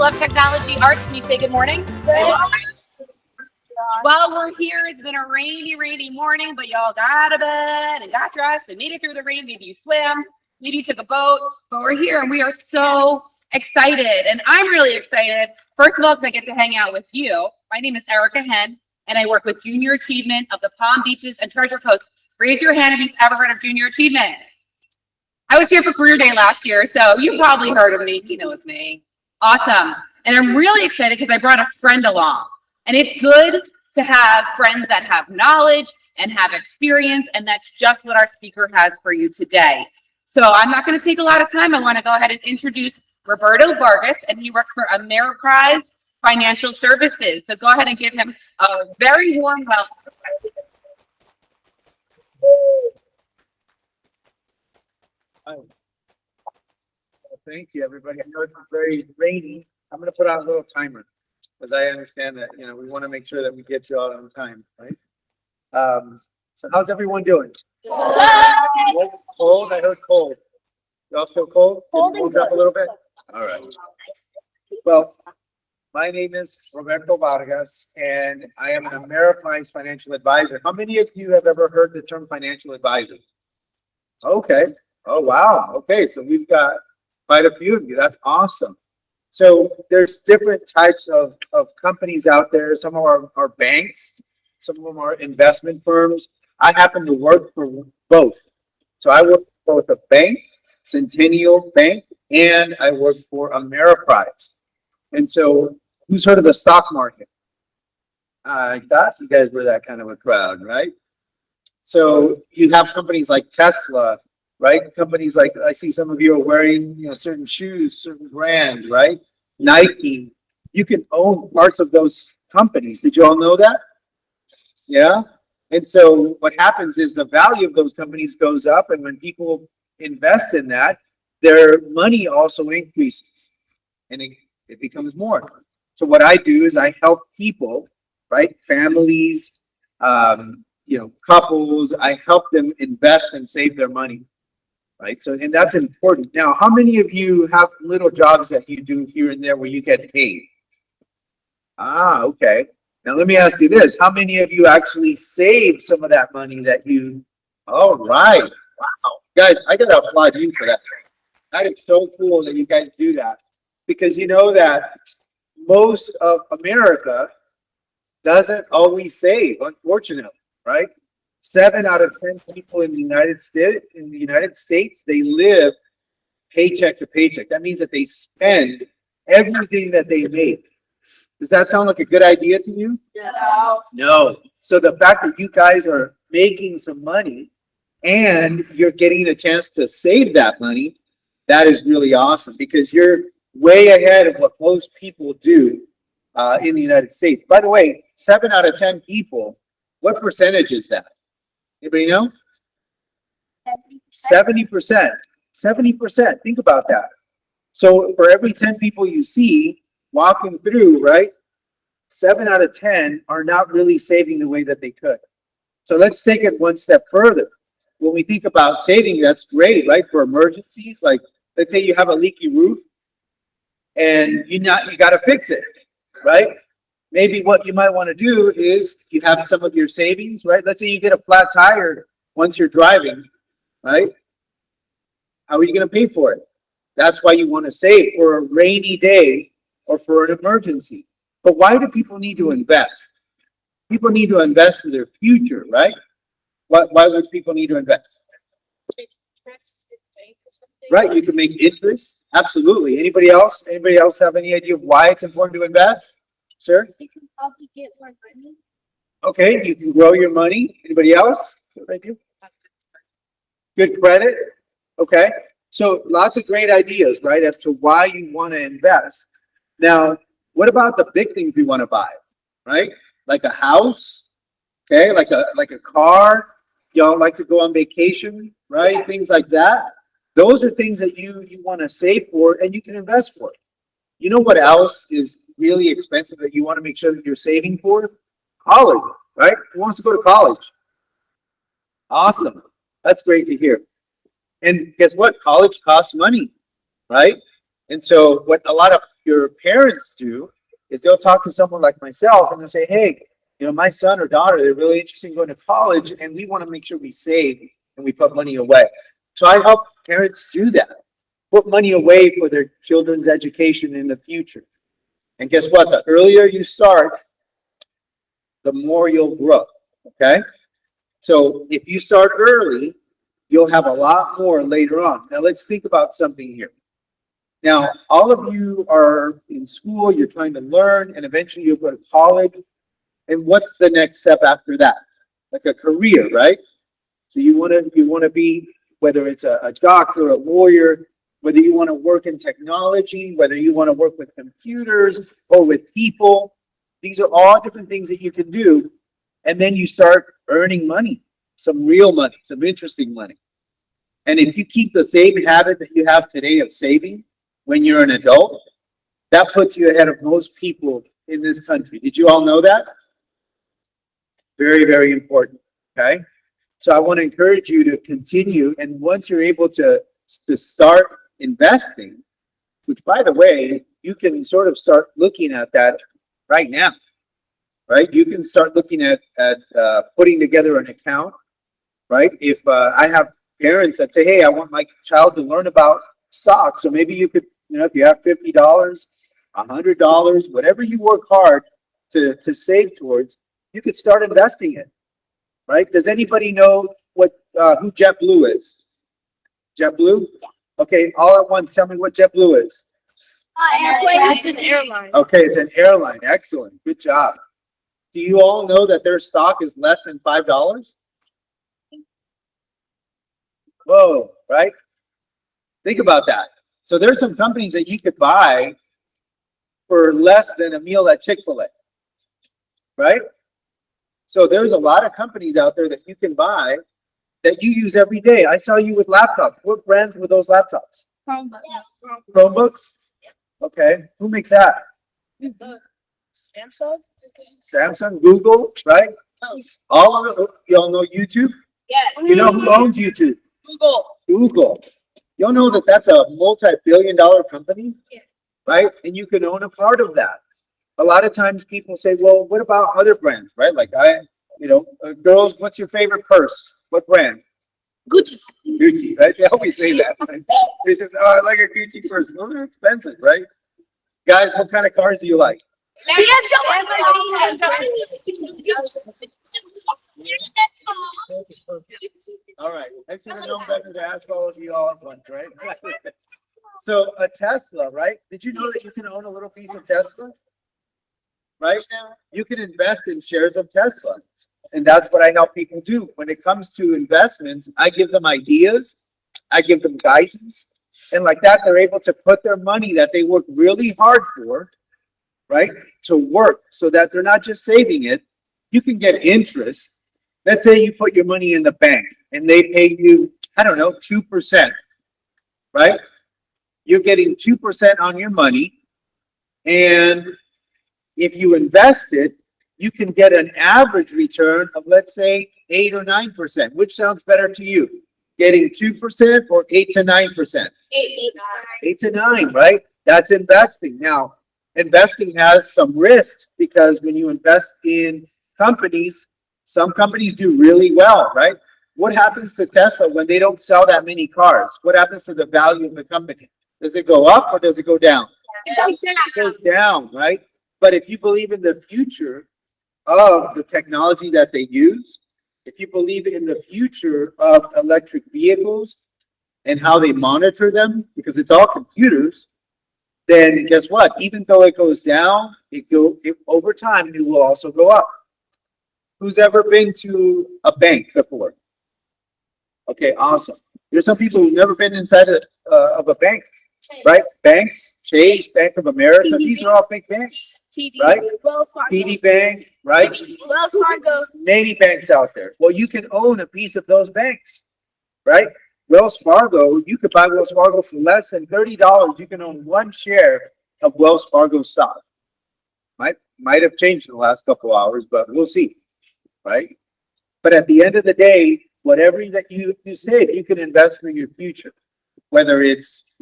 love technology, arts. Can you say good morning? Well, we're here. It's been a rainy morning, but y'all got out of bed and got dressed and made it through the rain. Maybe you swam, maybe you took a boat, but we're here and we are so excited. And I'm really excited. First of all, because I get to hang out with you. My name is Erica Henn, and I work with Junior Achievement of the Palm Beaches and Treasure Coast. Raise your hand if you've ever heard of Junior Achievement. I was here for Career Day last year, so you probably heard of me. He knows me. Awesome. And I'm really excited because I brought a friend along. And it's good to have friends that have knowledge and have experience, and that's just what our speaker has for you today. So I'm not going to take a lot of time. I want to go ahead and introduce Roberto Vargas, and he works for Ameriprise Financial Services. So go ahead and give him a very warm welcome. Thank you, everybody. I know it's very rainy. I'm going to put out a little timer because I understand that, we want to make sure that we get you all on time, right? So how's everyone doing? Cold? I heard cold. Y'all still cold? Cold and up a little bit? All right. Well, my name is Roberto Vargas, and I am an Ameriprise financial advisor. How many of you have ever heard the term financial advisor? Okay. Oh, wow. Okay, so we've got quite a few of you. That's awesome. So there's different types of companies out there. Some of them are banks. Some of them are investment firms. I happen to work for both. So I work for both a bank, Centennial Bank, and I work for Ameriprise. And so who's heard of the stock market? I thought you guys were that kind of a crowd, right? So you have companies like Tesla, right? Companies like, I see some of you are wearing, certain shoes, certain brands, right? Nike. You can own parts of those companies. Did you all know that? Yeah. And so what happens is the value of those companies goes up, and when people invest in that, their money also increases, and it becomes more. So what I do is I help people, right? Families, couples. I help them invest and save their money. Right. So, and that's important. Now, how many of you have little jobs that you do here and there where you get paid? Ah, okay. Now, let me ask you this. How many of you actually save some of that money that you, all right. Wow. Guys, I got to applaud you for that. That is so cool that you guys do that, because you know that most of America doesn't always save, unfortunately, right? 7 out of 10 people in the United States, they live paycheck to paycheck. That means that they spend everything that they make. Does that sound like a good idea to you? No. So the fact that you guys are making some money and you're getting a chance to save that money, that is really awesome, because you're way ahead of what most people do in the United States. By the way, 7 out of 10 people, what percentage is that? Anybody know? 70%. 70%. Think about that. So for every 10 people you see walking through, right, 7 out of 10 are not really saving the way that they could. So let's take it one step further. When we think about saving, that's great, right? For emergencies, like let's say you have a leaky roof and you got to fix it, right? Maybe what you might want to do is you have some of your savings, right? Let's say you get a flat tire once you're driving, right? How are you going to pay for it? That's why you want to save for a rainy day or for an emergency. But why do people need to invest? People need to invest for their future, right? Why would people need to invest? Right, you can make interest. Absolutely. Anybody else? Anybody else have any idea of why it's important to invest? Sir? You can probably get more money. Okay, you can grow your money. Anybody else? Good credit. Okay, so lots of great ideas, right, as to why you want to invest. Now, what about the big things we want to buy, right? Like a house, okay, like a car. Y'all like to go on vacation, right? Things like that. Those are things that you want to save for and you can invest for. You know what else is really expensive that you want to make sure that you're saving for? College, right? Who wants to go to college? Awesome. That's great to hear. And guess what? College costs money, right? And so what a lot of your parents do is they'll talk to someone like myself and they'll say, hey, you know, my son or daughter, they're really interested in going to college and we want to make sure we save and we put money away. So I help parents do that. Put money away for their children's education in the future. And guess what? The earlier you start, the more you'll grow. Okay? So if you start early, you'll have a lot more later on. Now let's think about something here. Now, all of you are in school, you're trying to learn, and eventually you'll go to college. And what's the next step after that? Like a career, right? So you want to be, whether it's a doctor, a lawyer, whether you want to work in technology, whether you want to work with computers or with people. These are all different things that you can do. And then you start earning money, some real money, some interesting money. And if you keep the same habit that you have today of saving when you're an adult, that puts you ahead of most people in this country. Did you all know that? Very, very important. Okay. So I want to encourage you to continue. And once you're able to start investing, which by the way, you can sort of start looking at that right now, right? You can start looking at putting together an account, right? If I have parents that say, hey, I want my child to learn about stocks. So maybe you could, you know, if you have $50, $100, whatever you work hard to save towards, you could start investing it, right? Does anybody know what who JetBlue is? JetBlue? Okay, all at once, tell me what JetBlue is. That's an airline. Okay, it's an airline. Excellent. Good job. Do you all know that their stock is less than $5? Whoa, right? Think about that. So there's some companies that you could buy for less than a meal at Chick-fil-A, right? So there's a lot of companies out there that you can buy that you use every day. I saw you with laptops. What brands were those laptops? Chromebooks? Okay. Who makes that? Samsung? Samsung, Google, right? All of it. Y'all know YouTube? Yeah. You know who owns YouTube? Google. Google. Y'all know that that's a multi-billion-dollar company? Yeah. Right? And you can own a part of that. A lot of times people say, well, what about other brands, right? Like girls, what's your favorite purse? What brand? Gucci. Gucci, right? They always say that. Right? They say, oh, I like a Gucci purse. Well, they're expensive, right? Guys, what kind of cars do you like? All right. I should have known better to ask all of you all at once, right? So a Tesla, right? Did you know that you can own a little piece of Tesla? Right? You can invest in shares of Tesla. And that's what I help people do. When it comes to investments, I give them ideas, I give them guidance, and like that, they're able to put their money that they work really hard for, right, to work so that they're not just saving it. You can get interest. Let's say you put your money in the bank and they pay you, I don't know, 2%, right? You're getting 2% on your money. And if you invest it, you can get an average return of, let's say, 8 or 9%. Which sounds better to you? Getting 2% or 8 to 9%? 8 to 9, right? That's investing. Now, investing has some risks because when you invest in companies, some companies do really well, right? What happens to Tesla when they don't sell that many cars? What happens to the value of the company? Does it go up or does it go down? It goes down, right? But if you believe in the future of the technology that they use, if you believe in the future of electric vehicles and how they monitor them, because it's all computers, then guess what? Even though it goes down, over time, it will also go up. Who's ever been to a bank before? Okay, awesome. There's some people who've never been inside of a bank, right? Banks, Chase, Bank of America, these are all big banks, right? TD Bank, right? Wells Fargo. Many banks out there. Well, you can own a piece of those banks, right? Wells Fargo, you could buy Wells Fargo for less than $30. You can own one share of Wells Fargo stock. Might have changed in the last couple hours, but we'll see, right? But at the end of the day, whatever that you save, you can invest for your future. Whether it's,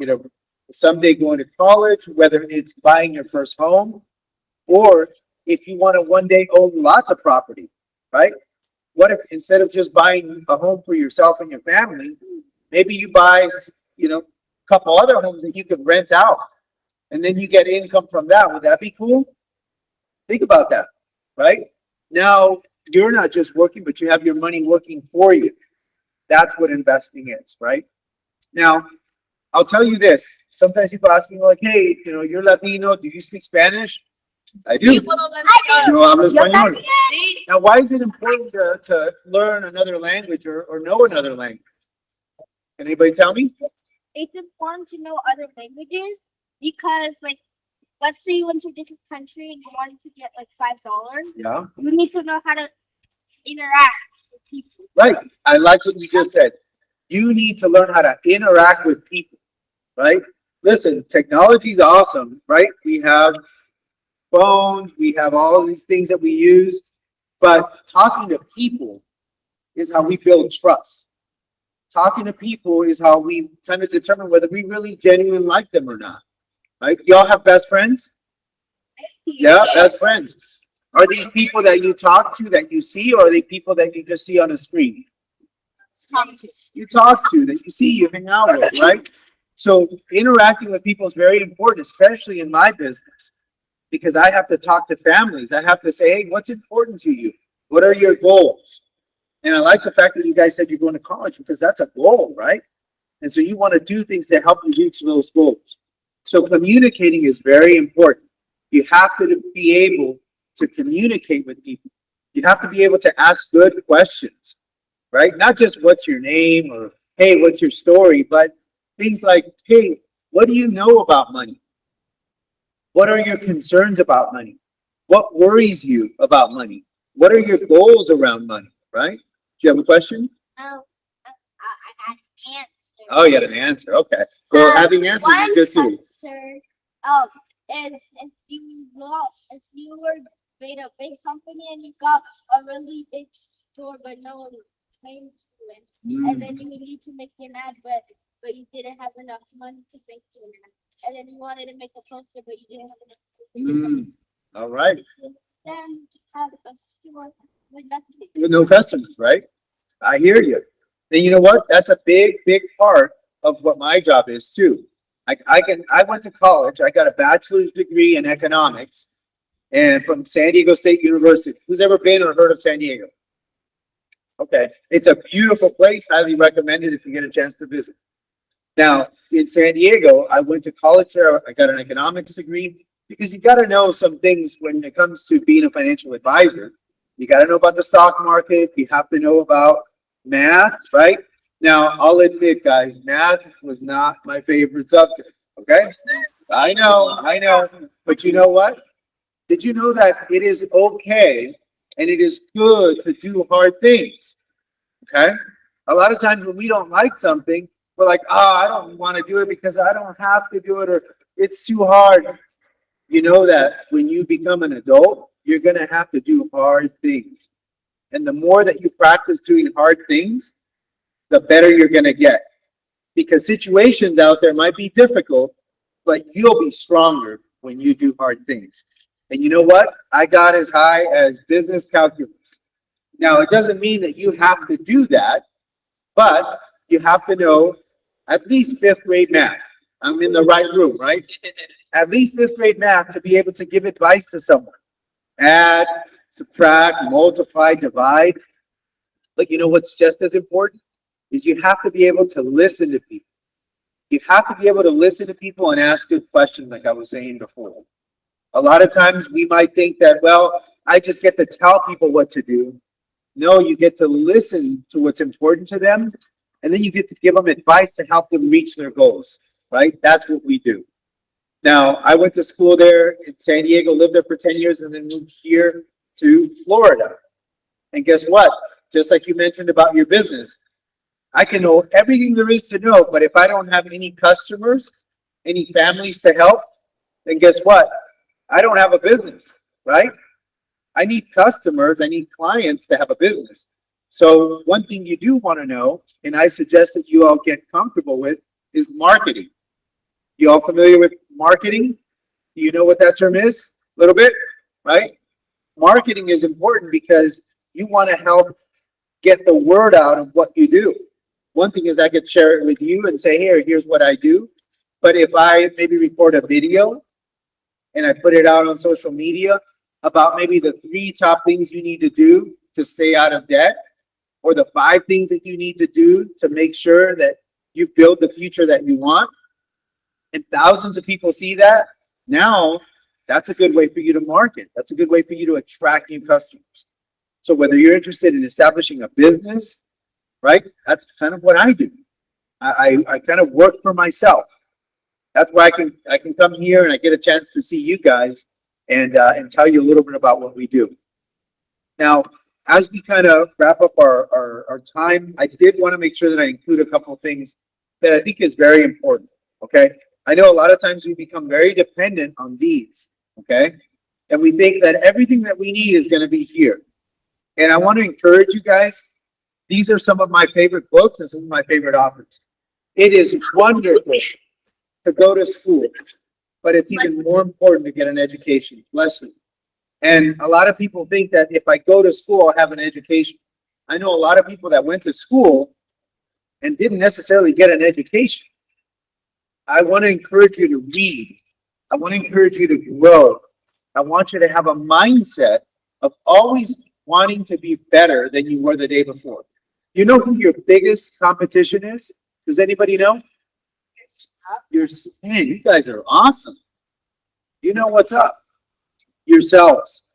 someday going to college, whether it's buying your first home, or if you want to one day own lots of property, right? What if instead of just buying a home for yourself and your family, maybe you buy, a couple other homes that you could rent out and then you get income from that. Would that be cool? Think about that, right? Now you're not just working, but you have your money working for you. That's what investing is, right? Now, I'll tell you this. Sometimes people ask me like, hey, you're Latino. Do you speak Spanish? I do. Yo hablo español. Now, why is it important to learn another language or know another language? Can anybody tell me? It's important to know other languages because, like, let's say you went to a different country and you wanted to get like $5. Yeah. You need to know how to interact with people. Right. I like what you just said. You need to learn how to interact with people, right? Listen, technology is awesome, right? We have phones, we have all of these things that we use, but talking to people is how we build trust. Talking to people is how we kind of determine whether we really genuinely like them or not, right? Y'all have best friends? Yeah, best friends. Are these people that you talk to, that you see, or are they people that you just see on a screen? You talk to, that you see, you hang out with, right? So interacting with people is very important, especially in my business, because I have to talk to families. I have to say, hey, what's important to you? What are your goals? And I like the fact that you guys said you're going to college because that's a goal, right? And so you want to do things to help you reach those goals. So communicating is very important. You have to be able to communicate with people. You have to be able to ask good questions, right? Not just what's your name or, hey, what's your story, but things like, hey, what do you know about money? What are your concerns about money? What worries you about money? What are your goals around money, right? Do you have a question? Oh, I had an answer. Oh, you had an answer. Okay. Well, having answers is good too. Answer, is if you were made a big company and you got a really big store, but no one came to it, and then you would need to make an ad, but you didn't have enough money to make an ad, and then you wanted to make a poster, but you didn't have enough money. All right. Then you have a store with nothing. With no customers, right? I hear you. Then you know what? That's a big, big part of what my job is too. I went to college. I got a bachelor's degree in economics and from San Diego State University. Who's ever been or heard of San Diego? Okay. It's a beautiful place. Highly recommend it if you get a chance to visit. Now, in San Diego, I went to college there. I got an economics degree because you got to know some things when it comes to being a financial advisor. You got to know about the stock market. You have to know about math, right? Now, I'll admit, guys, math was not my favorite subject, okay? I know. But you know what? Did you know that it is okay and it is good to do hard things, okay? A lot of times when we don't like something, we're like, I don't want to do it because I don't have to do it or it's too hard. You know that when you become an adult, you're going to have to do hard things. And the more that you practice doing hard things, the better you're going to get. Because situations out there might be difficult, but you'll be stronger when you do hard things. And you know what? I got as high as business calculus. Now, it doesn't mean that you have to do that, but you have to know at least fifth grade math. I'm in the right room, right? At least fifth grade math to be able to give advice to someone. Add, subtract, multiply, divide. But you know what's just as important is you have to be able to listen to people. You have to be able to listen to people and ask good questions like I was saying before. A lot of times we might think that, well, I just get to tell people what to do. No, you get to listen to what's important to them, and then you get to give them advice to help them reach their goals, right? That's what we do. Now, I went to school there in San Diego, lived there for 10 years, and then moved here to Florida. And guess what? Just like you mentioned about your business, I can know everything there is to know, but if I don't have any customers, any families to help, then guess what? I don't have a business, right? I need customers, I need clients to have a business. So one thing you do want to know, and I suggest that you all get comfortable with, is marketing. You all familiar with marketing? Do you know what that term is? A little bit, right? Marketing is important because you want to help get the word out of what you do. One thing is I could share it with you and say, here, here's what I do. But if I maybe record a video and I put it out on social media about maybe the 3 top things you need to do to stay out of debt, or the 5 things that you need to do to make sure that you build the future that you want, and thousands of people see that, now that's a good way for you to market. That's a good way for you to attract new customers. So whether you're interested in establishing a business, right? That's kind of what I do. I kind of work for myself. That's why I can come here and I get a chance to see you guys and tell you a little bit about what we do. Now, as we kind of wrap up our time, I did want to make sure that I include a couple of things that I think is very important. Okay. I know a lot of times we become very dependent on these. Okay. And we think that everything that we need is going to be here. And I want to encourage you guys. These are some of my favorite books and some of my favorite authors. It is wonderful to go to school, but it's even more important to get an education. Bless you. And a lot of people think that if I go to school, I'll have an education. I know a lot of people that went to school and didn't necessarily get an education. I want to encourage you to read. I want to encourage you to grow. I want you to have a mindset of always wanting to be better than you were the day before. You know who your biggest competition is? Does anybody know? Man, you guys are awesome. You know what's up? Yourselves.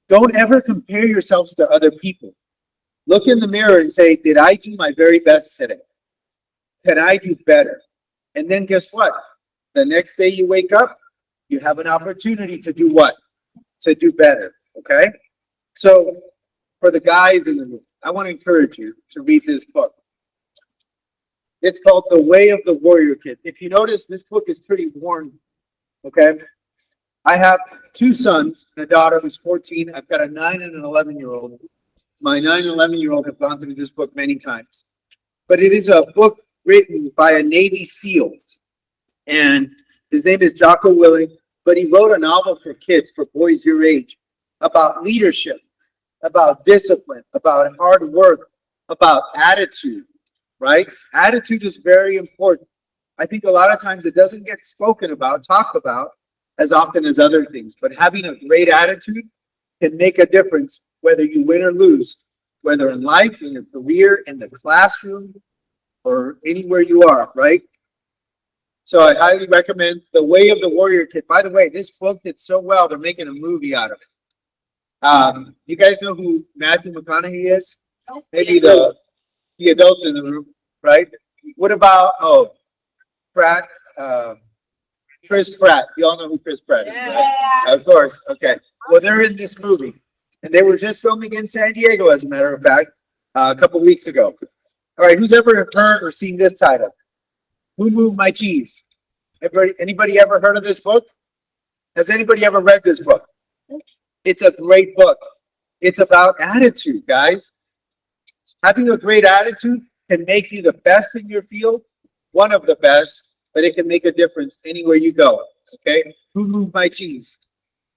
Don't ever compare yourselves to other people. Look in the mirror and say, did I do my very best today? Can I do better? And then guess what? The next day you wake up, you have an opportunity to do what? To do better. Okay? So for the guys in the room, I want to encourage you to read this book. It's called The Way of the Warrior Kid. If you notice, this book is pretty worn. Okay? I have 2 sons and a daughter who's 14. I've got a 9 and an 11-year-old. My 9 and 11-year-old have gone through this book many times. But it is a book written by a Navy SEAL. And his name is Jocko Willink. But he wrote a novel for kids, for boys your age, about leadership, about discipline, about hard work, about attitude, right? Attitude is very important. I think a lot of times it doesn't get spoken about, talked about, as often as other things, but having a great attitude can make a difference whether you win or lose, whether in life, in your career, in the classroom, or anywhere you are, right? So I highly recommend The Way of the Warrior Kid. By the way, this book did so well, they're making a movie out of it. You guys know who Matthew McConaughey is? Maybe the adults in the room, right? What about, Pratt, Chris Pratt. You all know who Chris Pratt is, right? Of course. Okay. Well, they're in this movie, and they were just filming in San Diego, as a matter of fact, a couple weeks ago. All right. Who's ever heard or seen this title? Who Moved My Cheese? Anybody ever heard of this book? Has anybody ever read this book? It's a great book. It's about attitude, guys. Having a great attitude can make you the best in your field, one of the best, but it can make a difference anywhere you go. Okay? Who moved my cheese?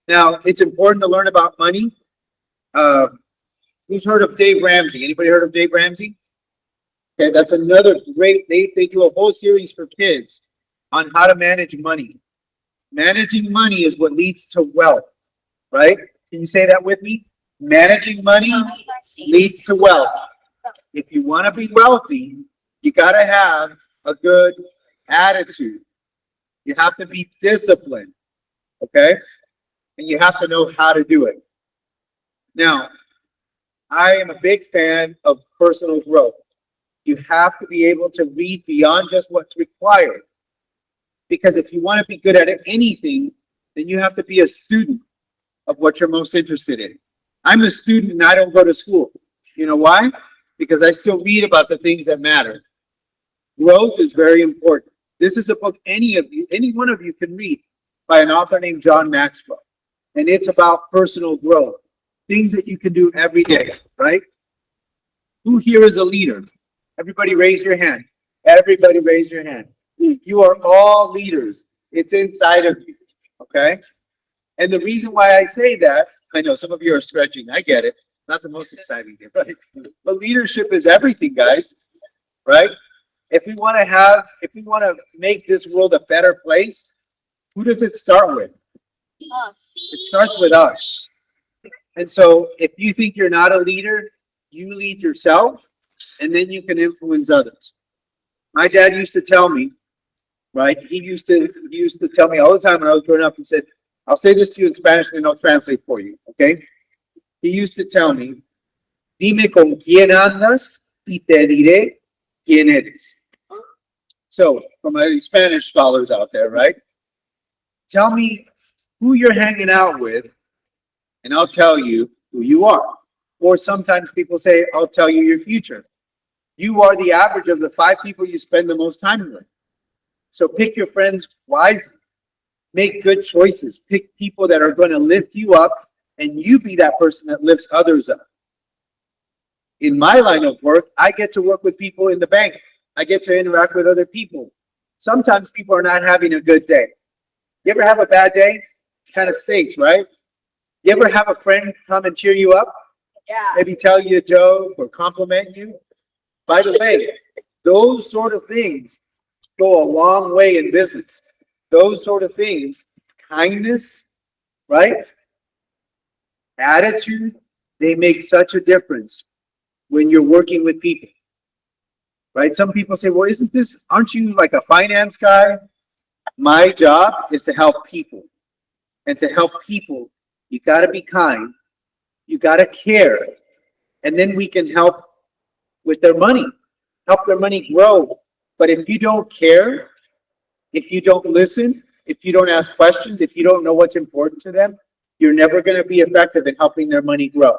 Now, it's important to learn about money. Who's heard of Dave Ramsey? Anybody heard of Dave Ramsey? Okay, that's another great, they do a whole series for kids on how to manage money. Managing money is what leads to wealth, right? Can you say that with me? Managing money leads to wealth. If you want to be wealthy, you got to have a good attitude. You have to be disciplined, okay? And you have to know how to do it. Now, I am a big fan of personal growth. You have to be able to read beyond just what's required. Because if you want to be good at anything, then you have to be a student of what you're most interested in. I'm a student and I don't go to school. You know why? Because I still read about the things that matter. Growth is very important. This is a book any one of you can read by an author named John Maxwell. And it's about personal growth. Things that you can do every day, right? Who here is a leader? Everybody raise your hand. Everybody raise your hand. You are all leaders. It's inside of you. Okay. And the reason why I say that, I know some of you are stretching. I get it. Not the most exciting thing, right? But leadership is everything, guys. Right? If we want to make this world a better place, who does it start with? It starts with us. And so if you think you're not a leader, you lead yourself, and then you can influence others. My dad used to tell me, right? He used to tell me all the time when I was growing up. He said, I'll say this to you in Spanish and then I'll translate for you, okay? He used to tell me, dime con quién andas y te diré quién eres. So, for my Spanish scholars out there, right? Tell me who you're hanging out with and I'll tell you who you are. Or sometimes people say, I'll tell you your future. You are the average of the 5 people you spend the most time with. So pick your friends wisely. Make good choices. Pick people that are going to lift you up and you be that person that lifts others up. In my line of work, I get to work with people in the bank. I get to interact with other people. Sometimes people are not having a good day. You ever have a bad day? Kind of stinks, right? You ever have a friend come and cheer you up? Yeah. Maybe tell you a joke or compliment you? By the way, those sort of things go a long way in business. Those sort of things, kindness, right? Attitude, they make such a difference when you're working with people, right? Some people say, well, aren't you like a finance guy? My job is to help people. And to help people, you got to be kind. You got to care. And then we can help with their money, help their money grow. But if you don't care, if you don't listen, if you don't ask questions, if you don't know what's important to them, you're never going to be effective in helping their money grow.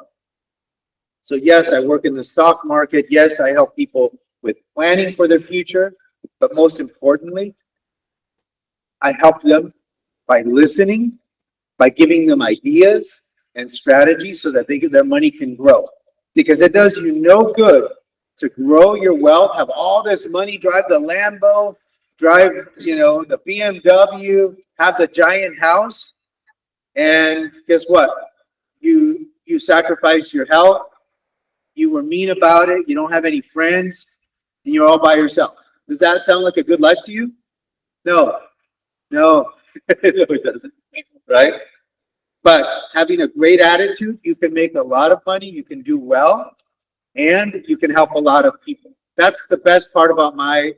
So yes, I work in the stock market. Yes, I help people with planning for their future. But most importantly, I help them by listening, by giving them ideas and strategies so that their money can grow. Because it does you no good to grow your wealth, have all this money, drive the Lambo, drive, the BMW, have the giant house, and guess what? You sacrifice your health, you were mean about it, you don't have any friends, and you're all by yourself. Does that sound like a good life to you? No, no, it doesn't, right? But having a great attitude, you can make a lot of money, you can do well, and you can help a lot of people. That's the best part about my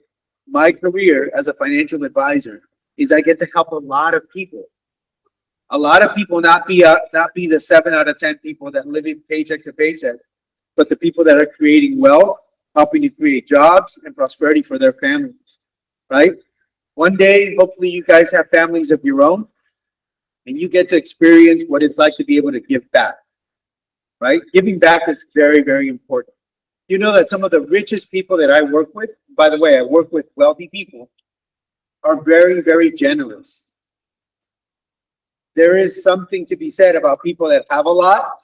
career as a financial advisor, is I get to help a lot of people. A lot of people not be the 7 out of 10 people that live in paycheck to paycheck, but the people that are creating wealth, helping to create jobs and prosperity for their families, right? One day, hopefully you guys have families of your own and you get to experience what it's like to be able to give back, right? Giving back is very, very important. You know that some of the richest people that I work with, by the way, I work with wealthy people, are very, very generous. There is something to be said about people that have a lot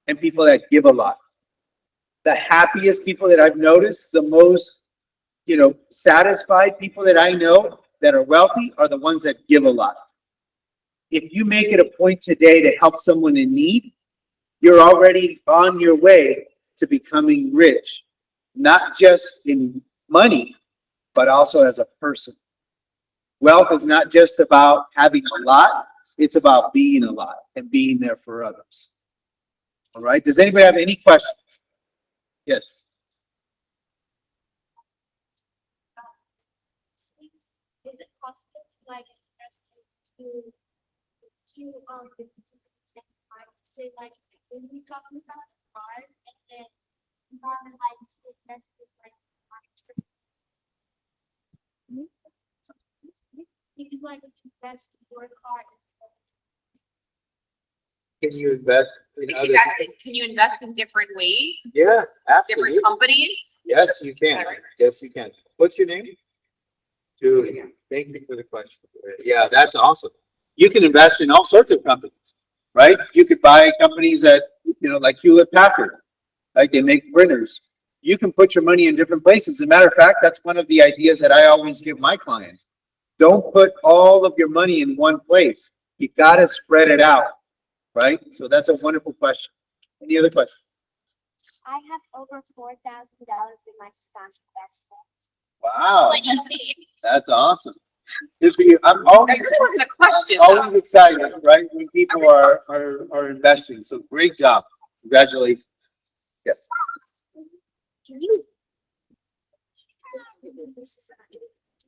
and people that give a lot. The happiest people that I've noticed, the most, satisfied people that I know that are wealthy are the ones that give a lot. If you make it a point today to help someone in need, you're already on your way to becoming rich, not just in money, but also as a person. Wealth is not just about having a lot, it's about being a lot and being there for others. All right, does anybody have any questions? Yes. Is it possible to invest in two businesses at the same time? To say when we talking about cars and then environment to invest in you can invest in your car as well. Can you invest in But other? can you invest in different ways, Yeah, absolutely. different companies? Yes, you can. Yes, you can. What's your name? Julie. Thank you for the question. Yeah, that's awesome. You can invest in all sorts of companies, right? You could buy companies that, like Hewlett Packard, like they make printers. You can put your money in different places. As a matter of fact, that's one of the ideas that I always give my clients. Don't put all of your money in one place. You gotta spread it out, right? So that's a wonderful question. Any other questions? I have over $4,000 in my stock investment. Wow, that's awesome. Good for you. I'm always, That wasn't a question, though. always excited, right? When people are investing. So great job. Congratulations. Yes. Can you?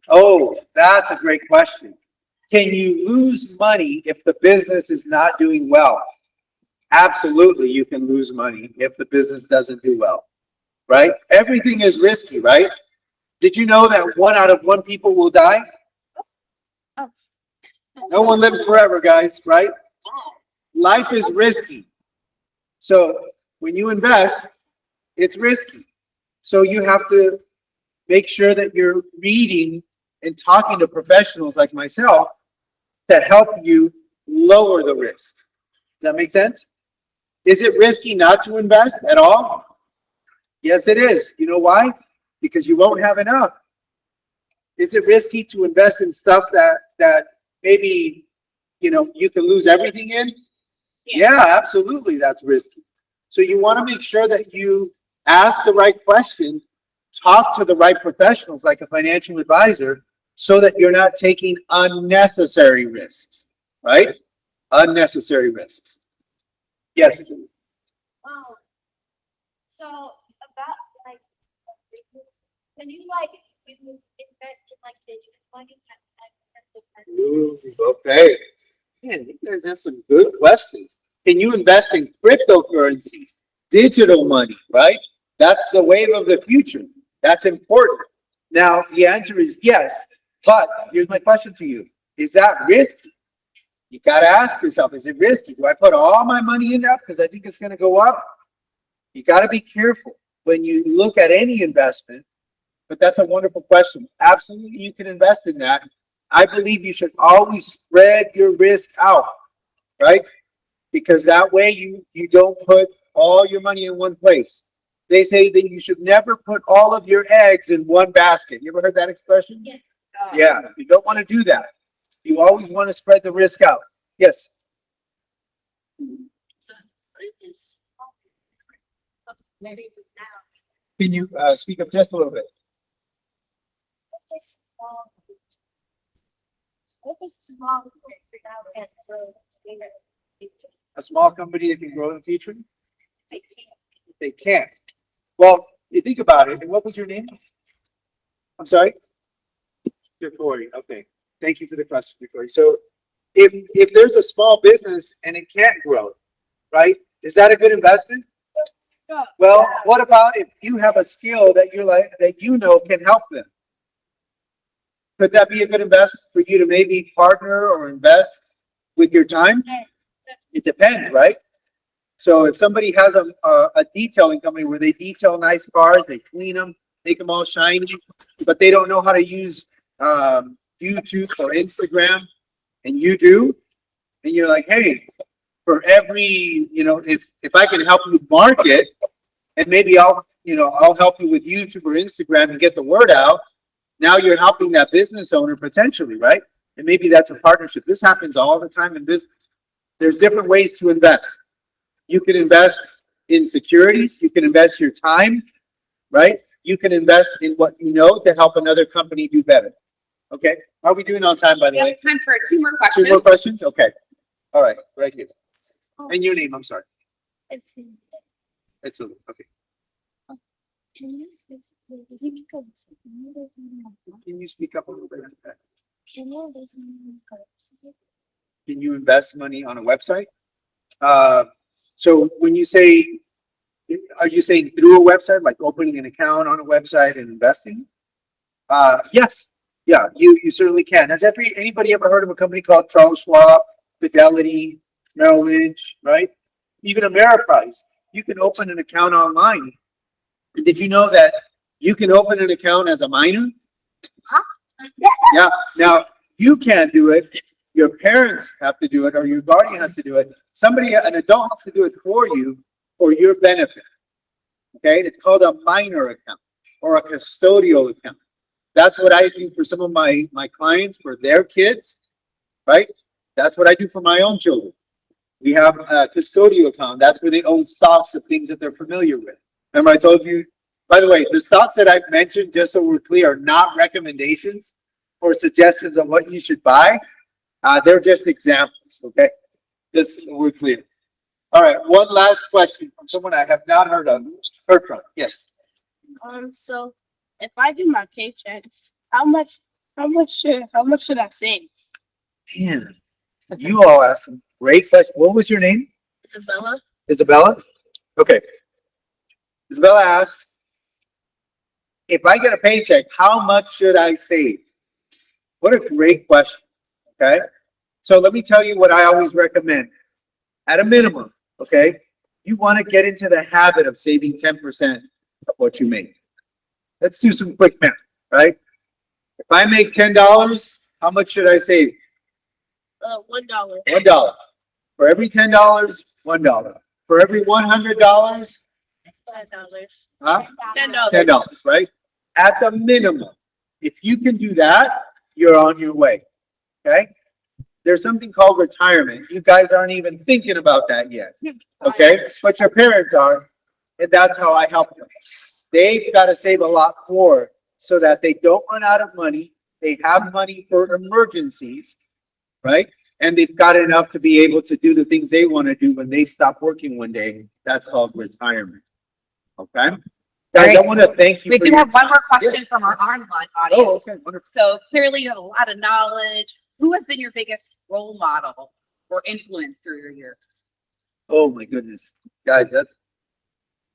Oh, that's a great question. Can you lose money if the business is not doing well? Absolutely, you can lose money if the business doesn't do well, right? Everything is risky, right? Did you know that 1 out of 1 people will die? No one lives forever, guys, right? Life is risky. So when you invest, it's risky. So you have to make sure that you're reading and talking to professionals like myself to help you lower the risk. Does that make sense? Is it risky not to invest at all? Yes, it is. You know why? Because you won't have enough. Is it risky to invest in stuff that maybe, you can lose everything in? Yeah, absolutely. That's risky. So you want to make sure that you ask the right questions, talk to the right professionals like a financial advisor, so that you're not taking unnecessary risks, right? Unnecessary risks. Yes. So about like business, when you invest in like digital money Ooh, okay. Man, you guys have some good questions. Can you invest in cryptocurrency, digital money, right? That's the wave of the future. That's important. Now, the answer is yes, but here's my question to you. Is that risky? You got to ask yourself, is it risky? Do I put all my money in that because I think it's going to go up? You got to be careful when you look at any investment, but that's a wonderful question. Absolutely, you can invest in that. I believe you should always spread your risk out, right? Because that way you don't put all your money in one place. They say that you should never put all of your eggs in one basket. You ever heard that expression? Yeah. Yeah, you don't want to do that. You always want to spread the risk out. Yes. Can you speak up just a little bit? A small company that can grow in the future? They can't. Well, you think about it. And what was your name? I'm sorry? Corey. Okay. Thank you for the question, Corey. So if there's a small business and it can't grow, right? Is that a good investment? Well, what about if you have a skill that can help them? Could that be a good investment for you to maybe partner or invest with your time? It depends, right? So if somebody has a detailing company where they detail nice cars, they clean them, make them all shiny, but they don't know how to use YouTube or Instagram, and you do, and you're like, hey, for every, if I can help you market, and maybe I'll help you with YouTube or Instagram and get the word out. Now you're helping that business owner potentially, right? And maybe that's a partnership. This happens all the time in business. There's different ways to invest. You can invest in securities. You can invest your time, right? You can invest in what you know to help another company do better. Okay. How are we doing on time, by the We way? have time for 2 more 2 questions. more questions? Okay. All right. Right here. And your name, I'm sorry. It's okay. Can you speak up a little bit? Can you invest money on a website? So when you say, are you saying through a website, like opening an account on a website and investing? Yes. Yeah, you certainly can. Has anybody ever heard of a company called Charles Schwab, Fidelity, Merrill Lynch, right? Even Ameriprise. You can open an account online. And did you know that you can open an account as a minor? Yeah. Now, you can't do it. Your parents have to do it, or your guardian has to do it. An adult has to do it for you for your benefit. Okay? It's called a minor account or a custodial account. That's what I do for some of my clients, for their kids, right? That's what I do for my own children. We have a custodial account. That's where they own stocks of things that they're familiar with. Remember I told you, by the way, the stocks that I've mentioned, just so we're clear, are not recommendations or suggestions on what you should buy. They're just examples, okay? Just so we're clear. All right, one last question from someone I have not heard from. Yes. So if I do my paycheck, how much should I save? Man, you all asked some great questions. What was your name? Isabella? Isabella? Okay. Isabella asked, if I get a paycheck, how much should I save? What a great question. Okay. So let me tell you what I always recommend. At a minimum, okay, you want to get into the habit of saving 10% of what you make. Let's do some quick math, right? If I make $10, how much should I save? $1. $1. For every $10, $1. For every $100, $10. huh? $10. $10, right? At the minimum. If you can do that, you're on your way. Okay? There's something called retirement. You guys aren't even thinking about that yet. Okay? But your parents are, and that's how I help them. They've got to save a lot more so that they don't run out of money. They have money for emergencies, right? And they've got enough to be able to do the things they want to do when they stop working one day. That's called retirement. Okay? Guys, I want to thank you. We for do your have one time. more question Yes. from our online Oh, audience. okay, wonderful. So clearly you have a lot of knowledge. Who has been your biggest role model or influence through your years? Oh my goodness. Guys,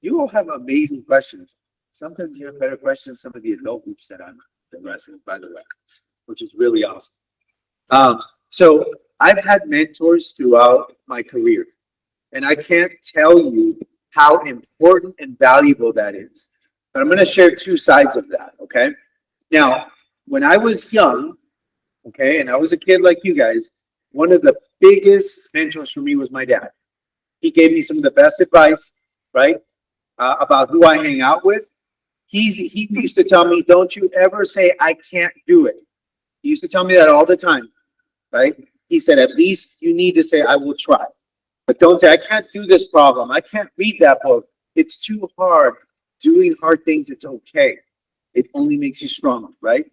you all have amazing questions. Sometimes you have better questions than some of the adult groups that I'm addressing, by the way, which is really awesome. So I've had mentors throughout my career, and I can't tell you how important and valuable that is. But I'm going to share two sides of that, okay? Now, when I was young, okay, and I was a kid like you guys, one of the biggest mentors for me was my dad. He gave me some of the best advice, right, about who I hang out with. He used to tell me, don't you ever say, I can't do it. He used to tell me that all the time, right? He said, at least you need to say, I will try. But don't say, I can't do this problem. I can't read that book. It's too hard. Doing hard things, it's okay. It only makes you stronger, right?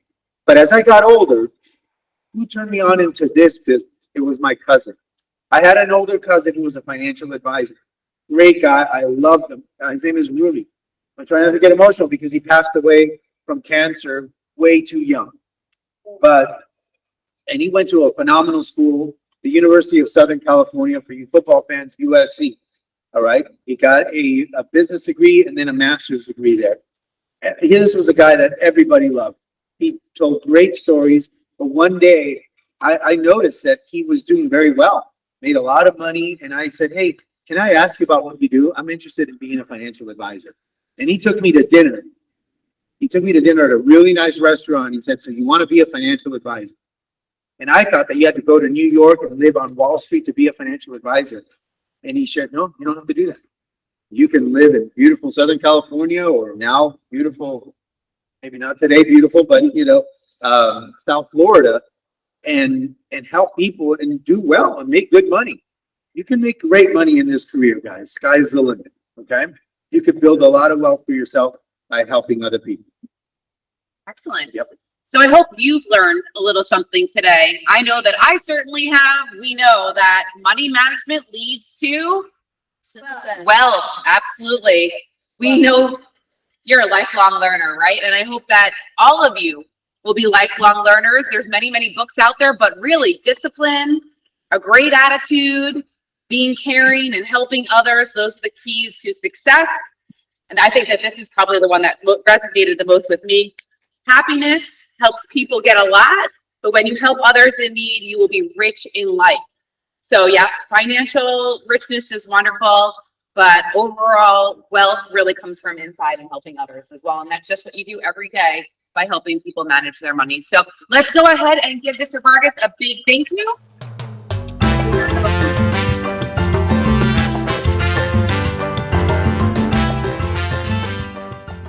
But as I got older, who turned me on into this business? It was my cousin. I had an older cousin who was a financial advisor. Great guy. I loved him. His name is Rudy. I'm trying not to get emotional because he passed away from cancer way too young. And he went to a phenomenal school, the University of Southern California, for you football fans, USC. All right. He got a business degree and then a master's degree there. And this was a guy that everybody loved. He told great stories. But one day I noticed that he was doing very well, made a lot of money. And I said, hey, can I ask you about what you do? I'm interested in being a financial advisor. And he took me to dinner. He took me to dinner at a really nice restaurant. He said, so you want to be a financial advisor? And I thought that you had to go to New York and live on Wall Street to be a financial advisor. And he said, no, you don't have to do that. You can live in beautiful Southern California, or now beautiful, maybe not today beautiful, but South Florida, and help people and do well and make good money. You can make great money in this career, guys. Sky's the limit. Okay. You can build a lot of wealth for yourself by helping other people. Excellent. Yep. So I hope you've learned a little something today. I know that I certainly have. We know that money management leads to wealth. Absolutely. We know you're a lifelong learner, right? And I hope that all of you will be lifelong learners. There's many, many books out there, but really discipline, a great attitude, being caring and helping others. Those are the keys to success. And I think that this is probably the one that resonated the most with me. Happiness helps people get a lot, but when you help others in need, you will be rich in life. So yes, financial richness is wonderful, but overall wealth really comes from inside and helping others as well. And that's just what you do every day by helping people manage their money. So let's go ahead and give Mr. Vargas a big thank you.